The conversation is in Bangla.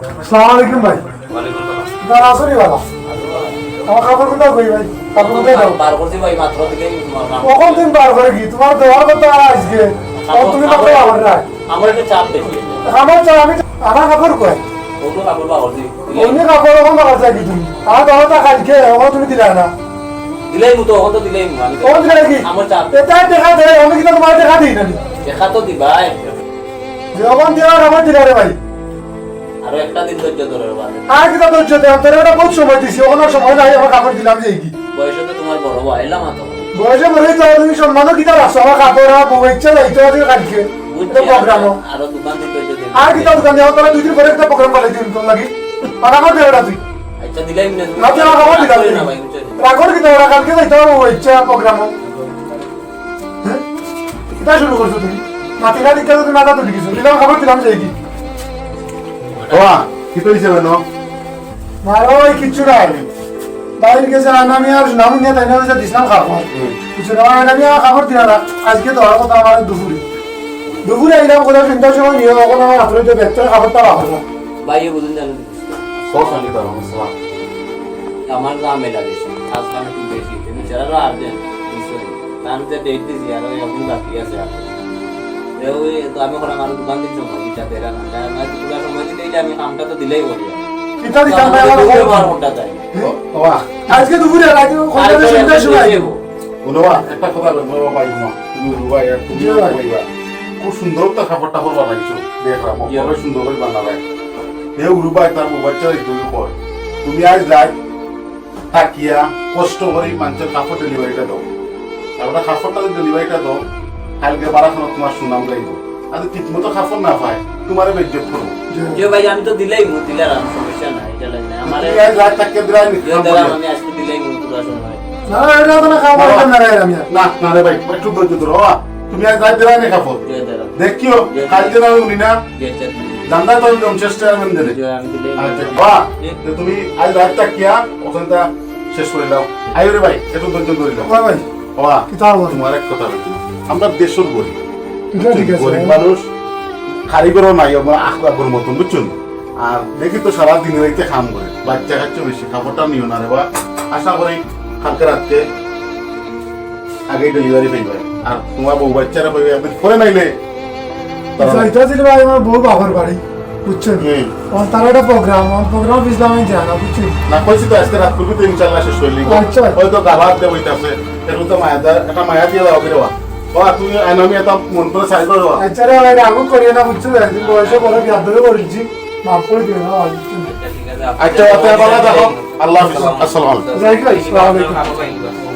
আসসালামু আলাইকুম ভাই। ওয়ালাইকুম সালাম। দাদা আসরি বাবা। আমার কাপড় কোথাও কই ভাই? কাপড় কোথায় দাও? বার করছি ভাই মাত্র দিকে তোমার নাম। কখন দিন বার করে কি? তোমার দেওয়ার কথা আজকে। আর তুমি মাত্র আমার না। আমার একটু চাপ বেশি। আমার চাই আমি আমার কাপড় কই? ওগুলো কাপড় বার করছি। অন্য কাপড় এখন বার চাই কি তুমি? আর দাও তা কালকে এখন তুমি দিলা না। দিলেই মতো ওখান তো দিলেই আমি। কোন দিলা কি? আমার চাপ। এটা দেখা দে আমি কি তোমার দেখা দিই না। দেখা তো দিবাই। যখন দেওয়ার আমার দিলা রে ভাই। আরো একটা দিন ধৈর্য ধরে বাদে। আর কি তো ধৈর্য দেন তোর এটা বহুত সময় দিছি ওখানে সময় নাই আমার কাপড় দিলাম যে কি? বয়সে তো তোমার বড় ভাই এলাম তো। বয়সে বলে তো তুমি সম্মান কি তার আসো আমার কাপড় আর বউ ইচ্ছা যাইতো আজকে কালকে। এটা প্রোগ্রামও। আরো দোকান দিতে যদি। আর কি তার দোকানে তোরা দুই দিন পরে একটা প্রোগ্রাম বানাই দিন তোর লাগি। আর আমার দেওয়া তুই। আচ্ছা দিলাই মিনে। না তুই আমার কাপড় দিলাম না ভাই বুঝছেন। রাগর কি তোরা কালকে যাইতো বউ ইচ্ছা প্রোগ্রামও। হ্যাঁ? এটা শুরু করছো তুমি। মাটিলা দিকে তুমি মাথা তুলি কিছু। দিলাম কাপড় দিলাম যে কি? বাবা কি কইছে বেন মারো ওই কিচ্ছু নাই। বাইরে গেছে আমি আর নাম নিয়ে তাই না যে দিলাম কাপড়। কিছু না আমি আর কাপড় দিলাম না। আজকে তো আর কথা আমার দুপুরে। দুপুরে আইলাম কোথাও চিন্তার সময় নিয়ে এখন আমার হাতের যে ব্যক্তির খাবারটা রাখো না। ভাই বুঝুন জানেন। সোসালি তো আসসালাম আমার দাম মেলা বেশি। আসলাম একটু বেশি। তুমি যারা আর্জেন্ট বিষয়। তার যে ডেট দিছি আর ওই এখন বাকি আছে আর। ওই তো আমি এখন আমার দোকান দিন সময় এটা দেরা না। আমি পুরো সময় দিলেই আমি কামটা তো দিলেই বলি। কিতা দিতাম না আমার আমার মোটা যায়। বাবা আজকে দুপুরে রাতে কোনটা চিন্তার সময় বলবা একটা কথা বলবো ভাই তুমি রুবাই আর তুমি কইবা খুব সুন্দর তো খাবারটা করবা লাগছো দেখলাম খুব সুন্দর করে বানাবে এই রুবাই তার বাচ্চা তুমি কর তুমি আজ রাত থাকিয়া কষ্ট করে মানুষের কাপড় ডেলিভারিটা দাও তারপরে কাপড়টা ডেলিভারিটা দাও কালকে বারাখানো তোমার সুনাম গাইব আর ঠিক মতো কাপড় না পায় তোমার বেজ্জত করবো যে ভাই আমি তো দিলেই মু দিলার আমি সমস্যা নাই এটা লাগে না আমারে তুমি আজ রাত থাকিয়া দিলাই আমি আজকে দিলেই মু পুরো সময় না এটা তো না খাবার না রে আমি না না রে ভাই একটু ধৈর্য ধরো তুমি আজ রাত দিলাই না কাপড় যে দেরা দেখিও কালকে না উনি না যে যে জানদা তো আমি চেষ্টা করবেন দিলে আমি দিলেই আচ্ছা বাহ তুমি আজ রাত থাকিয়া ওখানটা শেষ করে দাও আইও রে ভাই একটু ধৈর্য ধরে দাও ভাই ভাই বাবা কিতা বল তোমার এক কথা বলছি আমরা দেশের গরিব এটা ঠিক আছে গরিব মানুষ কারিগরও নাই আমরা আখলাগর মতন বুঝছেন আর দেখি তো সারা দিন রাইতে কাম করে বাচ্চা কাচ্চা বেশি খাবারটা নিও না রে বা আশা করি কালকে রাতকে আগেই ডেলিভারি পাইবে আর তোমার বউ বাচ্চারা পাইবে আপনি করে নাইলে এটা ছিল ভাই আমার বউ বাবার বাড়ি বুঝছেন তার একটা প্রোগ্রাম বুঝলাম আমি জানা বুঝছি না কইছি তো আজকে রাত করবি তো ইনশাআল্লাহ শেষ হইলি আচ্ছা। হয়তো গালাত দেব হইতাছে এরকম তো মায়াদার একটা মায়া দিয়ে দাও রে বা তুমি আমি এটা মন করে চাই করো আচ্ছা রে ভাই রাগু করিয়ে না বুঝছো একদিন বয়সে বড় বিয়াদ ধরে করেছি মাফ করে দিও না ঠিক আছে আচ্ছা ভালো থাকো আল্লাহ হাফেজ আসসালামু আলাইকুম যাই গাইস আসসালামু আলাইকুম